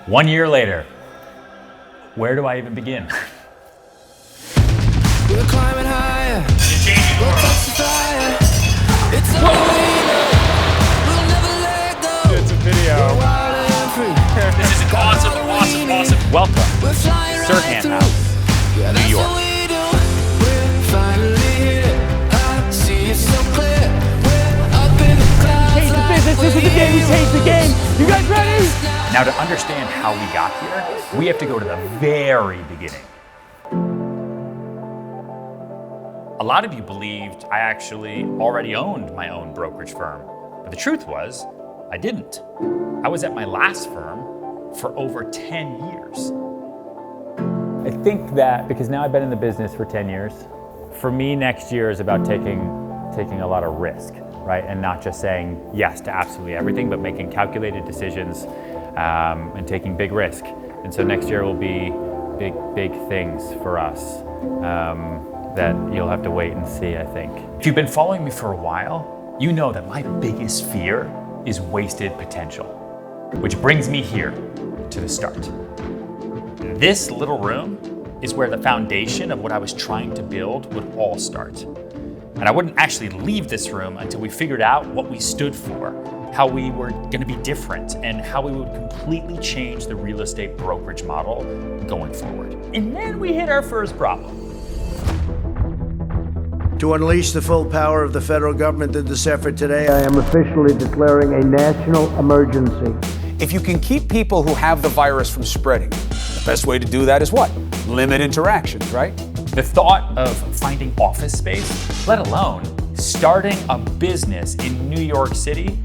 1 year later, where do I even begin? We're climbing higher. We'll touch the fire. It's all we know. We'll never let go. It's a video. We're wild and free. This is awesome. Welcome We're to flying right Serhant through. House, Yeah, New that's York. what we do. We're finally here. I see it so clear. We're up in the clouds. Change the business. This is the game. We changed the game. You guys ready? Now, to understand how we got here, we have to go to the very beginning. A lot of you believed I actually already owned my own brokerage firm, but the truth was, I didn't. I was at my last firm for over 10 years. I think that because now I've been in the business for 10 years, for me next year is about taking a lot of risk, right? And not just saying yes to absolutely everything, but making calculated decisions and taking big risk. And so next year will be big things for us that you'll have to wait and see, I think. If you've been following me for a while, you know that my biggest fear is wasted potential, which brings me here to the start. This little room is where the foundation of what I was trying to build would all start. And I wouldn't actually leave this room until we figured out what we stood for, how we were going to be different, and how we would completely change the real estate brokerage model going forward. And then we hit our first problem. To unleash the full power of the federal government in this effort today, I am officially declaring a national emergency. If you can keep people who have the virus from spreading, the best way to do that is what? Limit interactions, right? The thought of finding office space, let alone starting a business in New York City,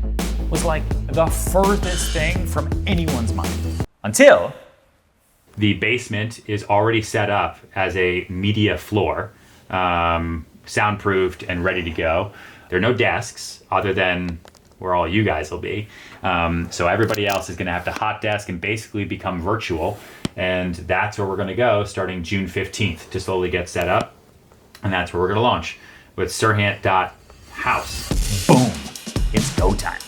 was like the furthest thing from anyone's mind. Until the basement is already set up as a media floor, soundproofed and ready to go. There are no desks other than where all you guys will be. So everybody else is gonna have to hot desk and basically become virtual. And that's where we're gonna go starting June 15th to slowly get set up. And that's where we're gonna launch with Serhant.house. Boom, it's go time.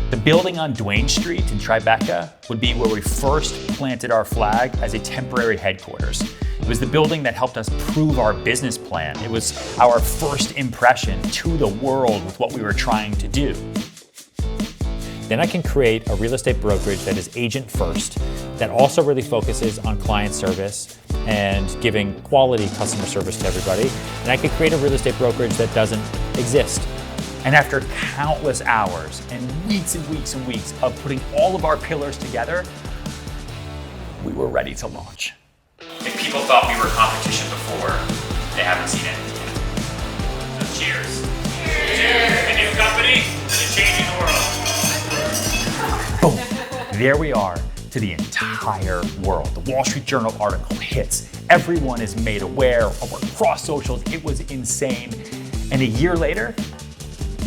The building on Duane Street in Tribeca would be where we first planted our flag as a temporary headquarters. It was the building that helped us prove our business plan. It was our first impression to the world with what we were trying to do. Then I can create a real estate brokerage that is agent first, that also really focuses on client service and giving quality customer service to everybody. And I could create a real estate brokerage that doesn't exist. And after countless hours and weeks and weeks and weeks of putting all of our pillars together, we were ready to launch. If people thought we were competition before, they haven't seen it yet. So cheers. Cheers. A new company and changing the world. Boom. There we are to the entire world. The Wall Street Journal article hits. Everyone is made aware across socials. It was insane. And a year later,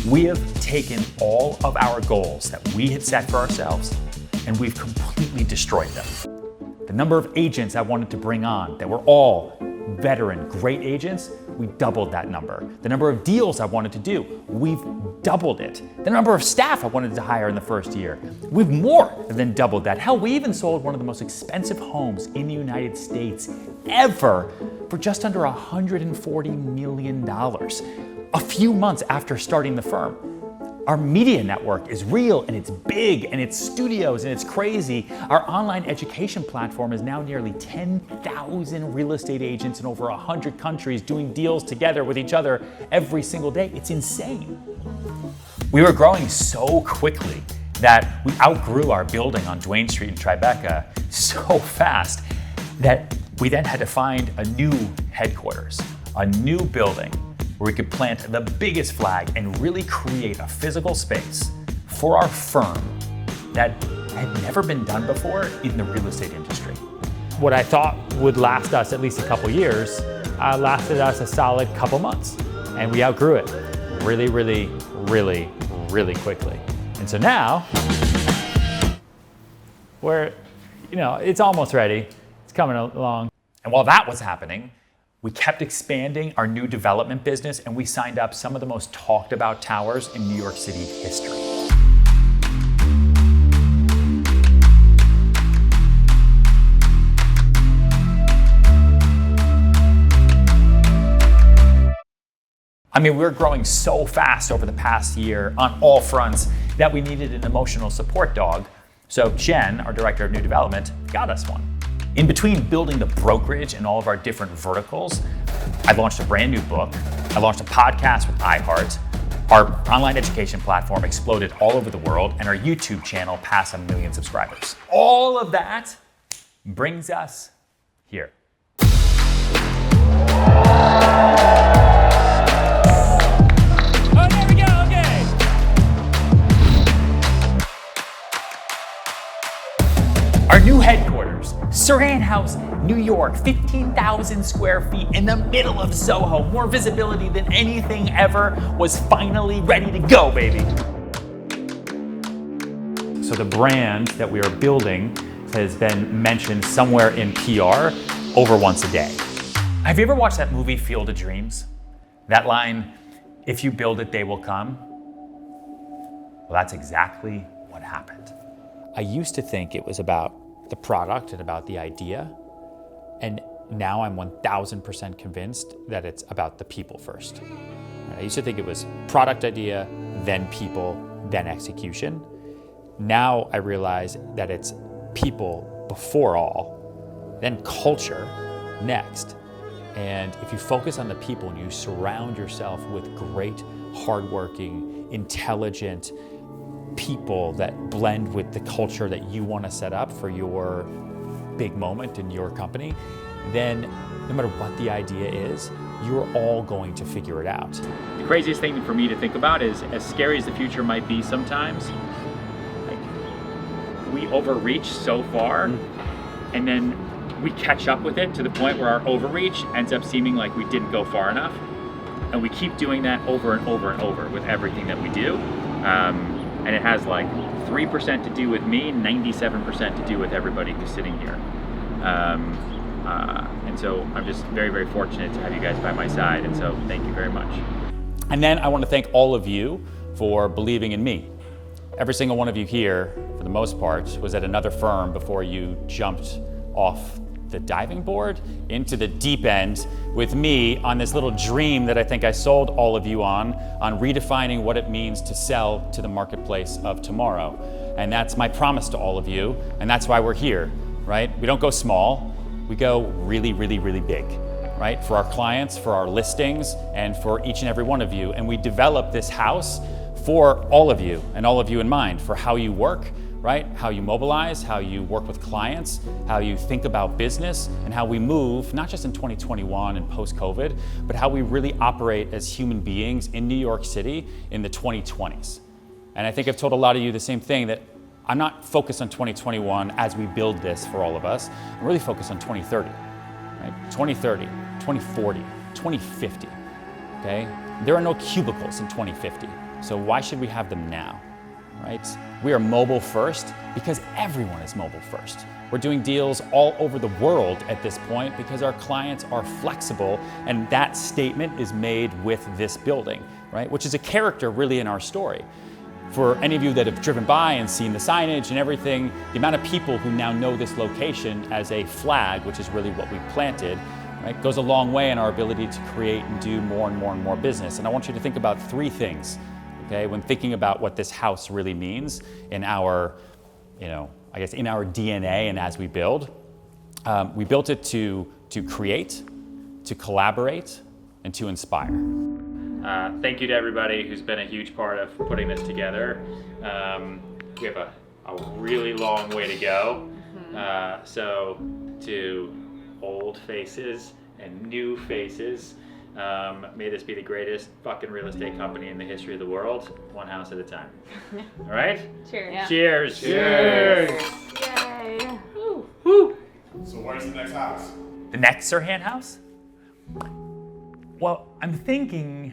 we have taken all of our goals that we had set for ourselves and we've completely destroyed them. The number of agents I wanted to bring on that were all veteran, great agents, we doubled that number. The number of deals I wanted to do, we've doubled it. The number of staff I wanted to hire in the first year, we've more than doubled that. Hell, we even sold one of the most expensive homes in the United States ever for just under $140 million. A few months after starting the firm. Our media network is real and it's big and it's studios and it's crazy. Our online education platform is now nearly 10,000 real estate agents in over 100 countries doing deals together with each other every single day. It's insane. We were growing so quickly that we outgrew our building on Duane Street in Tribeca so fast that we then had to find a new headquarters, a new building, where we could plant the biggest flag and really create a physical space for our firm that had never been done before in the real estate industry. What I thought would last us at least a couple years lasted us a solid couple months, and we outgrew it really quickly. And so now, it's almost ready. It's coming along. And while that was happening, We kept expanding our new development business, and we signed up some of the most talked about towers in New York City history. I mean, we're growing so fast over the past year on all fronts that we needed an emotional support dog. So Jen, our director of new development, got us one. In between building the brokerage and all of our different verticals, I launched a brand new book. I launched a podcast with iHeart. Our online education platform exploded all over the world, and our YouTube channel passed 1 million subscribers. All of that brings us here. Our new headquarters, Serhant House, New York, 15,000 square feet in the middle of Soho. More visibility than anything ever, was finally ready to go, baby. So the brand that we are building has been mentioned somewhere in PR over once a day. Have you ever watched that movie, Field of Dreams? That line, if you build it, they will come. Well, that's exactly what happened. I used to think it was about the product and about the idea, and now I'm 1000% convinced that it's about the people first. I used to think it was product idea, then people, then execution. Now I realize that it's people before all, then culture next. And if you focus on the people and you surround yourself with great, hardworking, intelligent people that blend with the culture that you want to set up for your big moment in your company, then no matter what the idea is, you're all going to figure it out. The craziest thing for me to think about is, as scary as the future might be sometimes, like, we overreach so far, and then we catch up with it to the point where our overreach ends up seeming like we didn't go far enough. And we keep doing that over and over and over with everything that we do. And it has like 3% to do with me, 97% to do with everybody who's sitting here. And so I'm just very, very fortunate to have you guys by my side. And so thank you very much. And then I want to thank all of you for believing in me. Every single one of you here, for the most part, was at another firm before you jumped off the diving board into the deep end with me on this little dream that I think I sold all of you on redefining what it means to sell to the marketplace of tomorrow. And that's my promise to all of you, and that's why we're here, right? We don't go small, we go really, really, really big, right? For our clients, for our listings, and for each and every one of you. And we develop this house for all of you, and all of you in mind, for how you work, right? How you mobilize, how you work with clients, how you think about business, and how we move, not just in 2021 and post-COVID, but how we really operate as human beings in New York City in the 2020s. And I think I've told a lot of you the same thing, that I'm not focused on 2021 as we build this for all of us. I'm really focused on 2030, right? 2030, 2040, 2050, okay? There are no cubicles in 2050, so why should we have them now? Right? We are mobile first because everyone is mobile first. We're doing deals all over the world at this point because our clients are flexible, and that statement is made with this building, right? Which is a character really in our story. For any of you that have driven by and seen the signage and everything, the amount of people who now know this location as a flag, which is really what we planted, right, goes a long way in our ability to create and do more and more and more business. And I want you to think about 3 things. Okay, when thinking about what this house really means in our, I guess in our DNA and as we build. We built it to create, to collaborate, and to inspire. Thank you to everybody who's been a huge part of putting this together. We have a really long way to go. So to old faces and new faces, may this be the greatest fucking real estate company in the history of the world, one house at a time. All right? Cheers. Yeah. Cheers. Cheers. Yay. Woo. Woo. So where's the next house? The next Serhant house? Well, I'm thinking